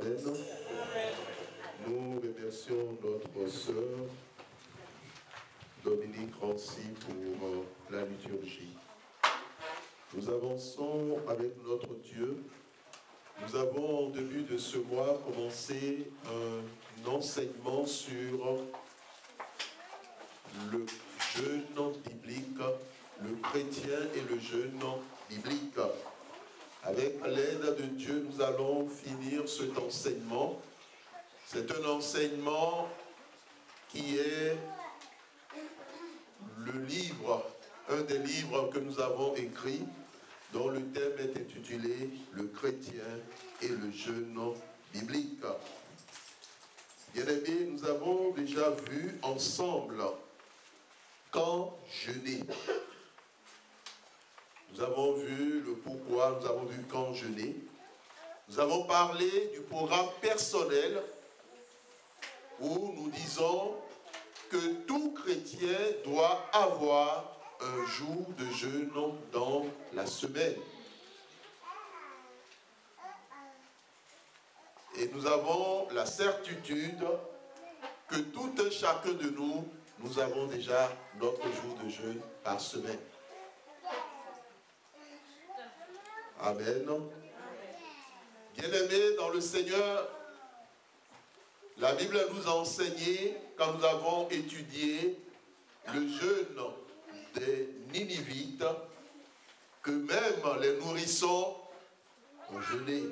Amen. Nous remercions notre sœur Dominique Rancy pour la liturgie. Nous avançons avec notre Dieu. Nous avons, au début de ce mois, commencé un enseignement sur le jeûne biblique, le chrétien et le jeûne biblique. Avec l'aide de Dieu, nous allons finir cet enseignement. C'est un enseignement qui est le livre, un des livres que nous avons écrit, dont le thème est intitulé « Le chrétien et le jeûne biblique ». Bien-aimés, nous avons déjà vu ensemble quand jeûner. Nous avons vu le pourquoi, nous avons vu quand jeûner. Nous avons parlé du programme personnel où nous disons que tout chrétien doit avoir un jour de jeûne dans la semaine. Et nous avons la certitude que tout un chacun de nous, nous avons déjà notre jour de jeûne par semaine. Amen. Bien-aimés dans le Seigneur, la Bible nous a enseigné, quand nous avons étudié le jeûne des Ninivites, que même les nourrissons ont jeûné.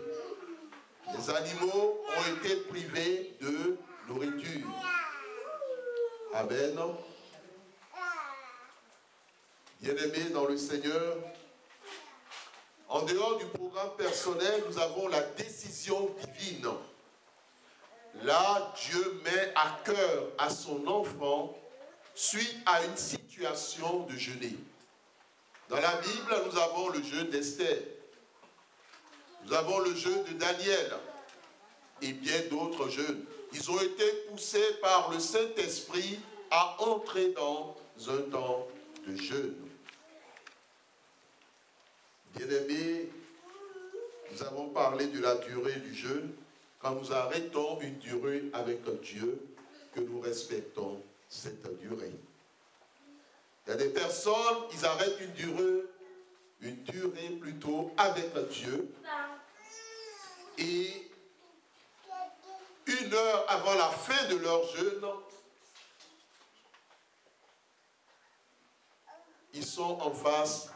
Les animaux ont été privés de nourriture. Amen. Bien-aimés dans le Seigneur, en dehors du programme personnel, nous avons la décision divine. Là, Dieu met à cœur à son enfant suite à une situation de jeûner. Dans la Bible, nous avons le jeûne d'Esther. Nous avons le jeûne de Daniel et bien d'autres jeûnes. Ils ont été poussés par le Saint-Esprit à entrer dans un temps de jeûne. Bien-aimés, nous avons parlé de la durée du jeûne. Quand nous arrêtons une durée avec Dieu, que nous respectons cette durée. Il y a des personnes, ils arrêtent une durée plutôt avec Dieu. Et 1 heure avant la fin de leur jeûne, ils sont en face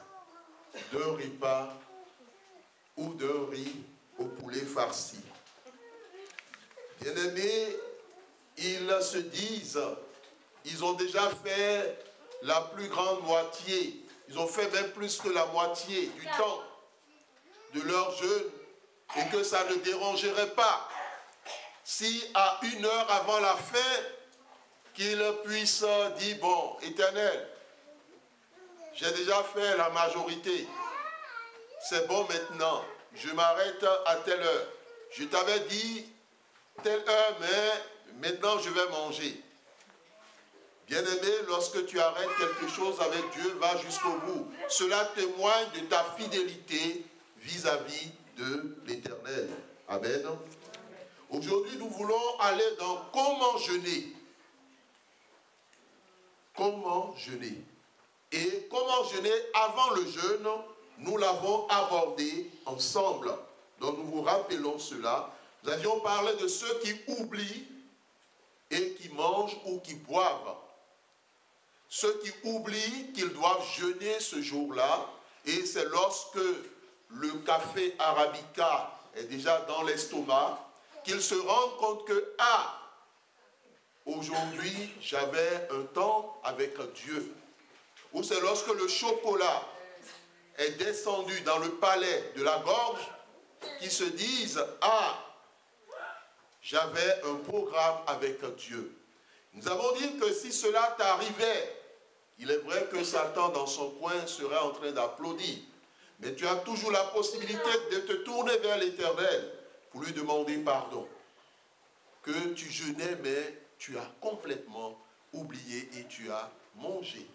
d'un repas ou d'un riz au poulet farci. Bien-aimés, ils se disent, ils ont déjà fait la plus grande moitié, ils ont fait même plus que la moitié du temps de leur jeûne, et que ça ne dérangerait pas si à 1 heure avant la fin, qu'ils puissent dire, bon, Éternel, j'ai déjà fait la majorité, c'est bon maintenant, je m'arrête à telle heure. Je t'avais dit telle heure, mais maintenant je vais manger. Bien-aimé, lorsque tu arrêtes quelque chose avec Dieu, va jusqu'au bout. Cela témoigne de ta fidélité vis-à-vis de l'Éternel. Amen. Aujourd'hui, nous voulons aller dans comment jeûner. Comment jeûner. Et comment jeûner avant le jeûne, nous l'avons abordé ensemble. Donc nous vous rappelons cela. Nous avions parlé de ceux qui oublient et qui mangent ou qui boivent. Ceux qui oublient qu'ils doivent jeûner ce jour-là, et c'est lorsque le café arabica est déjà dans l'estomac, qu'ils se rendent compte que, ah, aujourd'hui, j'avais un temps avec Dieu. Ou c'est lorsque le chocolat est descendu dans le palais de la gorge, qu'ils se disent, ah, j'avais un programme avec Dieu. Nous avons dit que si cela t'arrivait, il est vrai que Satan dans son coin serait en train d'applaudir. Mais tu as toujours la possibilité de te tourner vers l'Éternel pour lui demander pardon. Que tu jeûnais, mais tu as complètement oublié et tu as mangé.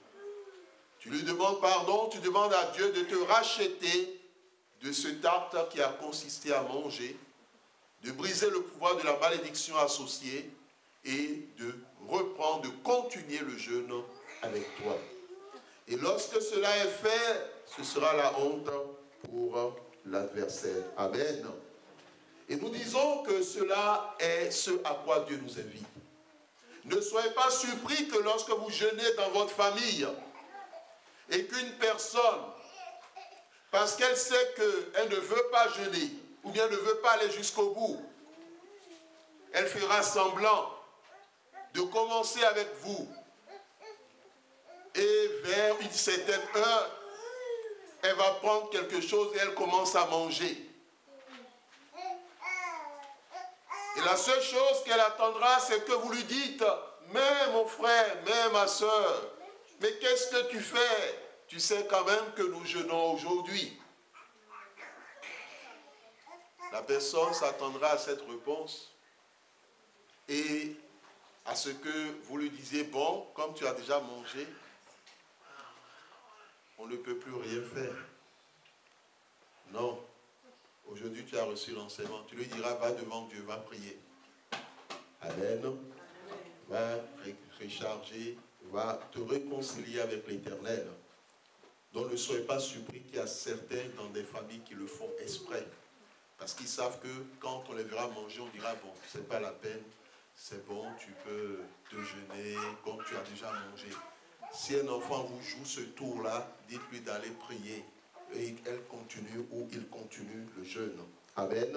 Tu lui demandes pardon, tu demandes à Dieu de te racheter de cet acte qui a consisté à manger. de briser le pouvoir de la malédiction associée et de reprendre, de continuer le jeûne avec toi. Et lorsque cela est fait, ce sera la honte pour l'adversaire. Amen. Et nous disons que cela est ce à quoi Dieu nous invite. Ne soyez pas surpris que lorsque vous jeûnez dans votre famille et qu'une personne, parce qu'elle sait qu'elle ne veut pas jeûner ou bien ne veut pas aller jusqu'au bout, elle fera semblant de commencer avec vous. Et vers une certaine heure, elle va prendre quelque chose et elle commence à manger. Et la seule chose qu'elle attendra, c'est que vous lui dites, mais mon frère, mais ma soeur, mais qu'est-ce que tu fais? Tu sais quand même que nous jeûnons aujourd'hui. La personne s'attendra à cette réponse et à ce que vous lui disiez, bon, comme tu as déjà mangé, on ne peut plus rien faire. Non. Aujourd'hui, tu as reçu l'enseignement. Tu lui diras, va devant Dieu, va prier. Amen. Va recharger, va te réconcilier avec l'Éternel. Donc ne soyez pas surpris qu'il y a certains dans des familles qui le font exprès. Parce qu'ils savent que quand on les verra manger, on dira, bon, c'est pas la peine, c'est bon, tu peux te jeûner comme tu as déjà mangé. Si un enfant vous joue ce tour-là, dites-lui d'aller prier. Et elle continue ou il continue le jeûne. Amen.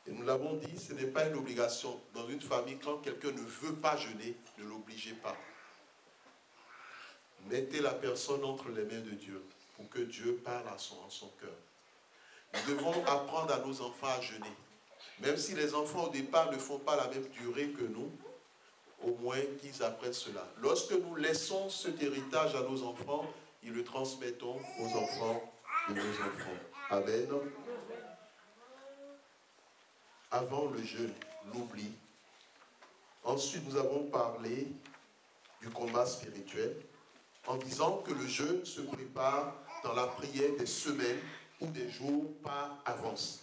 Et nous l'avons dit, ce n'est pas une obligation. Dans une famille, quand quelqu'un ne veut pas jeûner, ne l'obligez pas. Mettez la personne entre les mains de Dieu pour que Dieu parle en son cœur. Nous devons apprendre à nos enfants à jeûner. Même si les enfants au départ ne font pas la même durée que nous, au moins qu'ils apprennent cela. Lorsque nous laissons cet héritage à nos enfants, ils le transmettons aux enfants de nos enfants. Amen. Avant le jeûne, l'oubli. Ensuite, nous avons parlé du combat spirituel en disant que le jeûne se prépare dans la prière des semaines ou des jours par avance.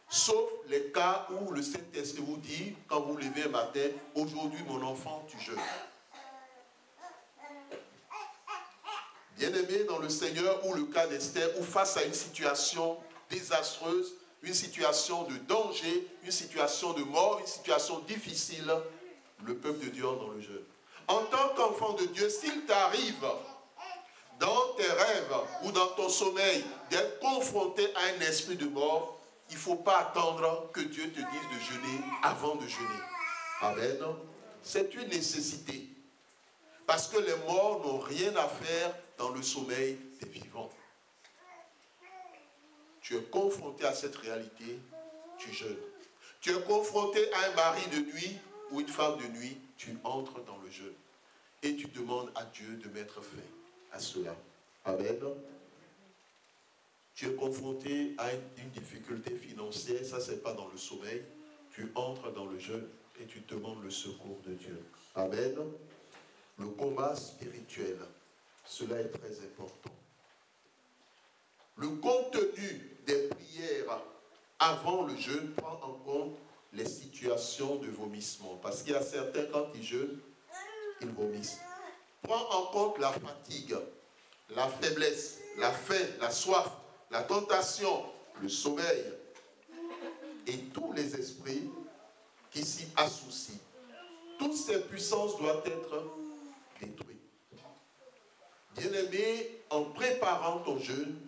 Sauf les cas où le Saint-Esprit vous dit, quand vous levez un matin, aujourd'hui mon enfant, tu jeûnes. Bien-aimé dans le Seigneur, ou le cas d'Esther, ou face à une situation désastreuse, une situation de danger, une situation de mort, une situation difficile, le peuple de Dieu entre dans le jeûne. En tant qu'enfant de Dieu, s'il t'arrive dans tes rêves ou dans ton sommeil d'être confronté à un esprit de mort, il ne faut pas attendre que Dieu te dise de jeûner avant de jeûner. Amen. C'est une nécessité. Parce que les morts n'ont rien à faire dans le sommeil des vivants. Tu es confronté à cette réalité, tu jeûnes. Tu es confronté à un mari de nuit ou une femme de nuit, tu entres dans le jeûne. Et tu demandes à Dieu de mettre fin à cela. Amen. Tu es confronté à une difficulté financière, ça c'est pas dans le sommeil. Tu entres dans le jeûne et tu demandes le secours de Dieu. Amen. Le combat spirituel, cela est très important. Le contenu des prières avant le jeûne prend en compte les situations de vomissement. Parce qu'il y a certains, quand ils jeûnent, ils vomissent. Prend en compte la fatigue, la faiblesse, la faim, la soif, la tentation, le sommeil et tous les esprits qui s'y associent. Toutes ces puissances doivent être détruites. Bien-aimé, en préparant ton jeûne,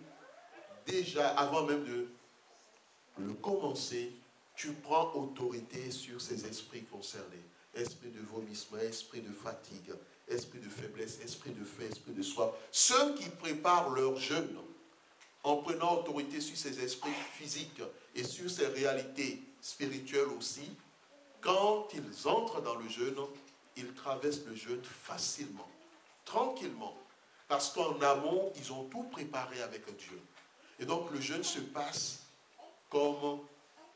déjà avant même de le commencer, tu prends autorité sur ces esprits concernés. Esprit de vomissement, esprit de fatigue, esprit de faiblesse, esprit de faim, esprit de soif. Ceux qui préparent leur jeûne en prenant autorité sur ces esprits physiques et sur ces réalités spirituelles aussi, quand ils entrent dans le jeûne, ils traversent le jeûne facilement, tranquillement. Parce qu'en amont, ils ont tout préparé avec Dieu. Et donc le jeûne se passe comme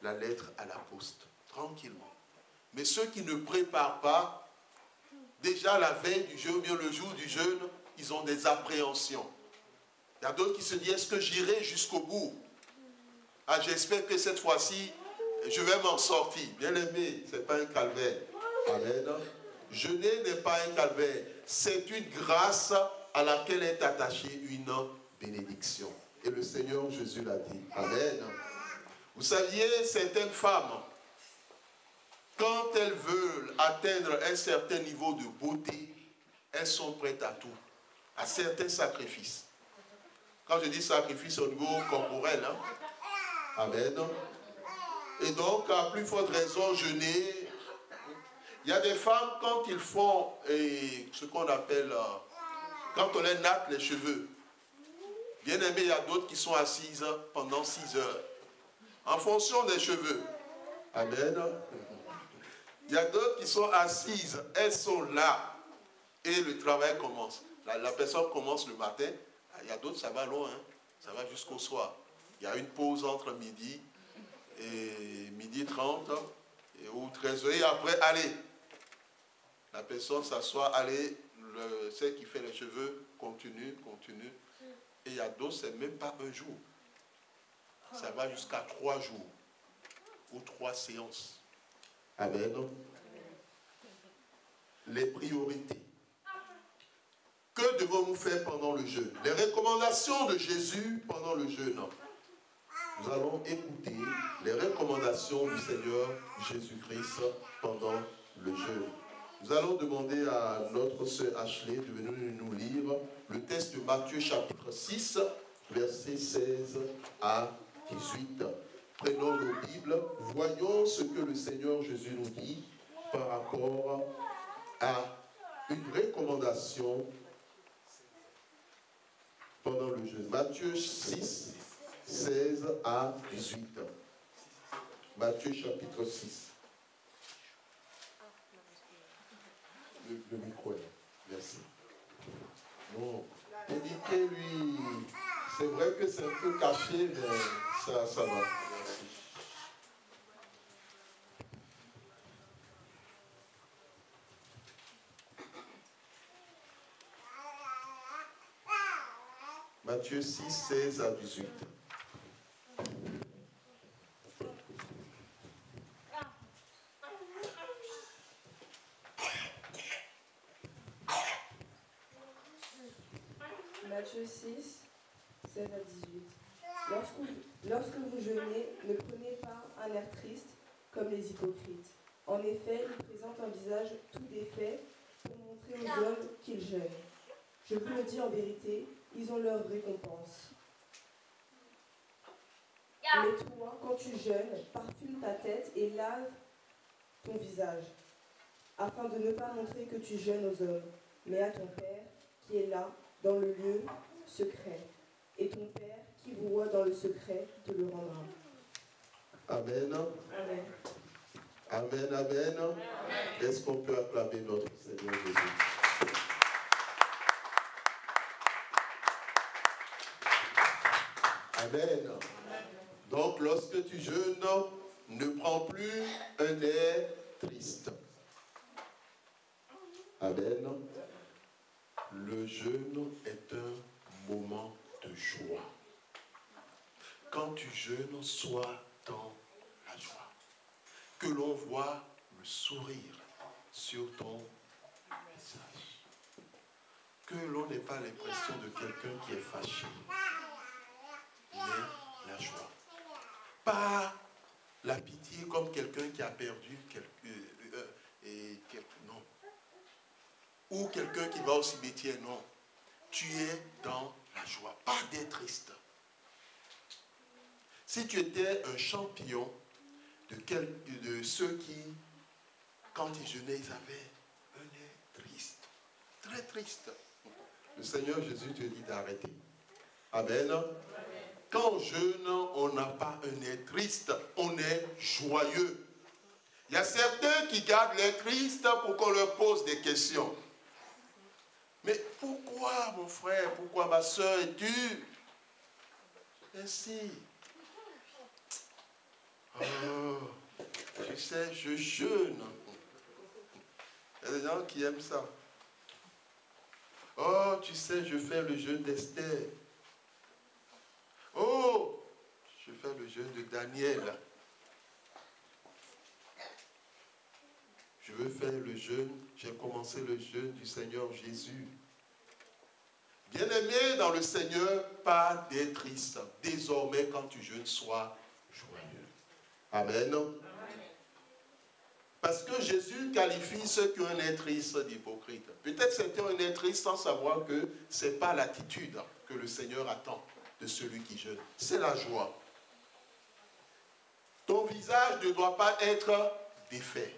la lettre à la poste, tranquillement. Mais ceux qui ne préparent pas, déjà la veille du jeûne, ou bien le jour du jeûne, ils ont des appréhensions. Il y a d'autres qui se disent, est-ce que j'irai jusqu'au bout? Ah, j'espère que cette fois-ci, je vais m'en sortir. Bien aimé, ce n'est pas un calvaire. Amen. Jeûner n'est pas un calvaire. C'est une grâce à laquelle est attachée une bénédiction. Et le Seigneur Jésus l'a dit. Amen. Vous saviez, certaines femmes, quand elles veulent atteindre un certain niveau de beauté, elles sont prêtes à tout, à certains sacrifices. Quand je dis sacrifice au niveau corporel, hein? Amen. Et donc, à plus forte raison, jeûner. Il y a des femmes, quand ils font ce qu'on appelle, quand on les natte les cheveux, bien aimé, il y a d'autres qui sont assises pendant 6 heures, en fonction des cheveux. Amen. Il y a d'autres qui sont assises, elles sont là, et le travail commence. La personne commence le matin, il y a d'autres, ça va loin, hein? Ça va jusqu'au soir. Il y a une pause entre midi et midi 30 ou 13 heures, et après, allez. La personne s'assoit, allez, celle qui fait les cheveux continue. Et il y a d'autres, c'est même pas un jour. Ça va jusqu'à 3 jours ou 3 séances. Amen. Les priorités. Que devons-nous faire pendant le jeûne? Les recommandations de Jésus pendant le jeûne. Nous allons écouter les recommandations du Seigneur Jésus-Christ pendant le jeûne. Nous allons demander à notre sœur Ashley de venir nous lire le texte de Matthieu chapitre 6, versets 16 à 18. Prenons nos Bibles, voyons ce que le Seigneur Jésus nous dit par rapport à une recommandation pendant le jeûne. Matthieu 6, 16 à 18. Matthieu chapitre 6. Le micro est là. Merci. Bon, indiquez-lui. C'est vrai que c'est un peu caché, mais ça va. Merci. Matthieu 6, 16 à 18. Matthieu 6, 16 à 18. Lorsque vous jeûnez, ne prenez pas un air triste comme les hypocrites. En effet, ils présentent un visage tout défait pour montrer aux hommes qu'ils jeûnent. Je vous le dis en vérité, ils ont leur récompense. Mais toi, quand tu jeûnes, parfume ta tête et lave ton visage, afin de ne pas montrer que tu jeûnes aux hommes, mais à ton Père qui est là, dans le lieu secret. Et ton Père qui vous voit dans le secret te le rendra. Amen. Amen. Amen, amen. Est-ce qu'on peut acclamer notre Seigneur Jésus? Amen. Donc, lorsque tu jeûnes, ne prends plus un air triste. Amen. Le jeûne est un moment de joie. Quand tu jeûnes, sois dans la joie. Que l'on voit le sourire sur ton visage. Que l'on n'ait pas l'impression de quelqu'un qui est fâché. Mais la joie. Pas la pitié comme quelqu'un qui a perdu non. Ou quelqu'un qui va au cimetière, non. Tu es dans la joie, pas d'être triste. Si tu étais un champion de ceux qui, quand ils jeûnaient, ils avaient un air triste, très triste. Le Seigneur Jésus te dit d'arrêter. Amen. Quand on jeûne, on n'a pas un air triste, on est joyeux. Il y a certains qui gardent l'air triste pour qu'on leur pose des questions. Mais pourquoi, mon frère, pourquoi ma soeur est dure? Ainsi. Oh, tu sais, je jeûne. Il y a des gens qui aiment ça. Oh, tu sais, je fais le jeûne d'Esther. Oh, je fais le le jeûne de Daniel. Je veux faire le jeûne, j'ai commencé le jeûne du Seigneur Jésus. Bien-aimé dans le Seigneur, pas d'être triste. Désormais, quand tu jeûnes, sois joyeux. Amen. Parce que Jésus qualifie ceux qui ont un être triste d'hypocrite. Peut-être c'était un être triste sans savoir que ce n'est pas l'attitude que le Seigneur attend de celui qui jeûne. C'est la joie. Ton visage ne doit pas être défait.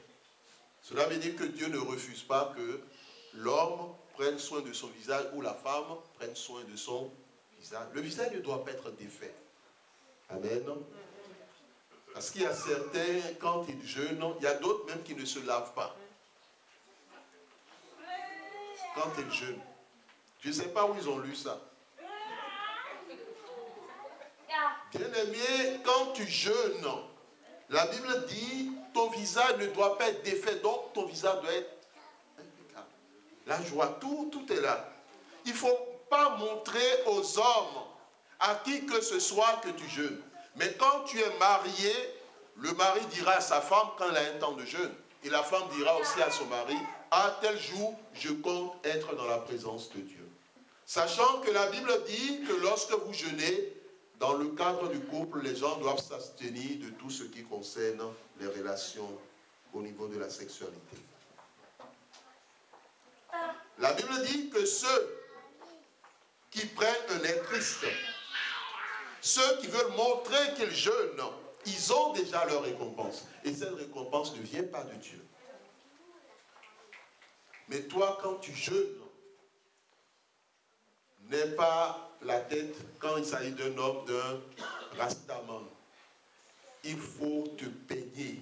Cela veut dire que Dieu ne refuse pas que l'homme prenne soin de son visage ou la femme prenne soin de son visage. Le visage ne doit pas être défait. Amen. Parce qu'il y a certains, quand ils jeûnent, il y a d'autres même qui ne se lavent pas. Quand ils jeûnent. Je ne sais pas où ils ont lu ça. Bien-aimé, quand tu jeûnes, la Bible dit, ton visage ne doit pas être défait, donc ton visage doit être impeccable. La joie, tout est là. Il ne faut pas montrer aux hommes, à qui que ce soit, que tu jeûnes. Mais quand tu es marié, le mari dira à sa femme quand elle a un temps de jeûne. Et la femme dira aussi à son mari, à tel jour, je compte être dans la présence de Dieu. Sachant que la Bible dit que lorsque vous jeûnez, dans le cadre du couple, les gens doivent s'abstenir de tout ce qui concerne les relations au niveau de la sexualité. La Bible dit que ceux qui prennent un air triste, ceux qui veulent montrer qu'ils jeûnent, ils ont déjà leur récompense. Et cette récompense ne vient pas de Dieu. Mais toi, quand tu jeûnes, n'aie pas la tête, quand il s'agit d'un homme, d'un rastaman. Il faut te peigner.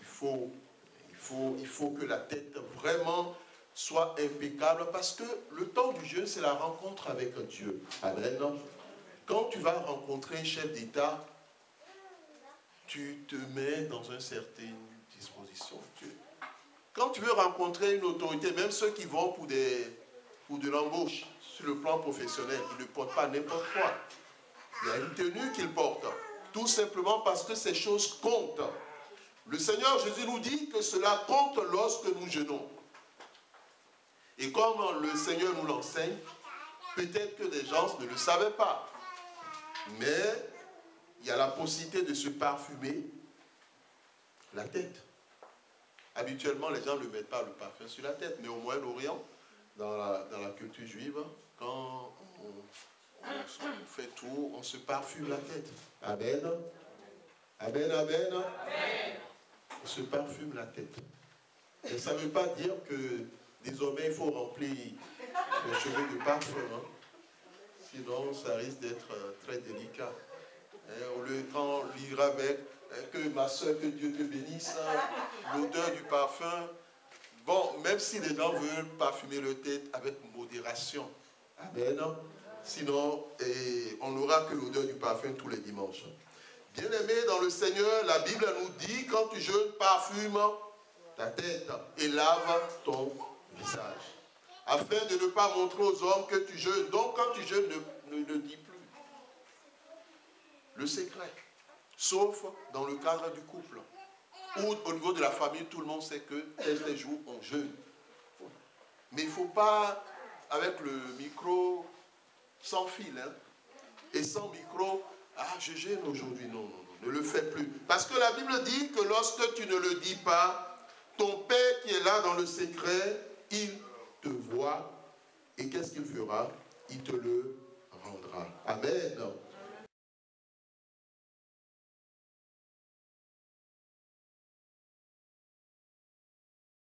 Il faut que la tête vraiment soit impeccable parce que le temps du jeûne, c'est la rencontre avec Dieu. Amen. Quand tu vas rencontrer un chef d'État, tu te mets dans une certaine disposition. Quand tu veux rencontrer une autorité, même ceux qui vont pour de l'embauche, sur le plan professionnel, ils ne portent pas n'importe quoi. Il y a une tenue qu'ils portent. Tout simplement parce que ces choses comptent. Le Seigneur Jésus nous dit que cela compte lorsque nous jeûnons. Et comme le Seigneur nous l'enseigne, peut-être que des gens ne le savaient pas. Mais il y a la possibilité de se parfumer la tête. Habituellement, les gens ne mettent pas le parfum sur la tête. Mais au Moyen-Orient, dans la culture juive, quand on fait tout, on se parfume la tête. Amen. Amen, amen. Amen. On se parfume la tête. Et ça ne veut pas dire que désormais il faut remplir les cheveux de parfum. Hein. Sinon, ça risque d'être très délicat. Au lieu quand on lira avec que ma soeur, que Dieu te bénisse, l'odeur du parfum. Bon, même si les gens veulent parfumer leur tête avec modération. Amen. Sinon, on n'aura que l'odeur du parfum tous les dimanches. Bien-aimé dans le Seigneur, la Bible nous dit, quand tu jeûnes, parfume ta tête et lave ton visage. Afin de ne pas montrer aux hommes que tu jeûnes. Donc, quand tu jeûnes, ne le dis plus. Le secret. Sauf dans le cadre du couple. Ou au niveau de la famille, tout le monde sait que tel jour, on jeûne. Mais il ne faut pas, avec le micro, sans fil, hein, et sans micro, je jeûne aujourd'hui. Non, ne le fais plus. Parce que la Bible dit que lorsque tu ne le dis pas, ton Père qui est là dans le secret, il te voit. Et qu'est-ce qu'il fera? Il te le rendra.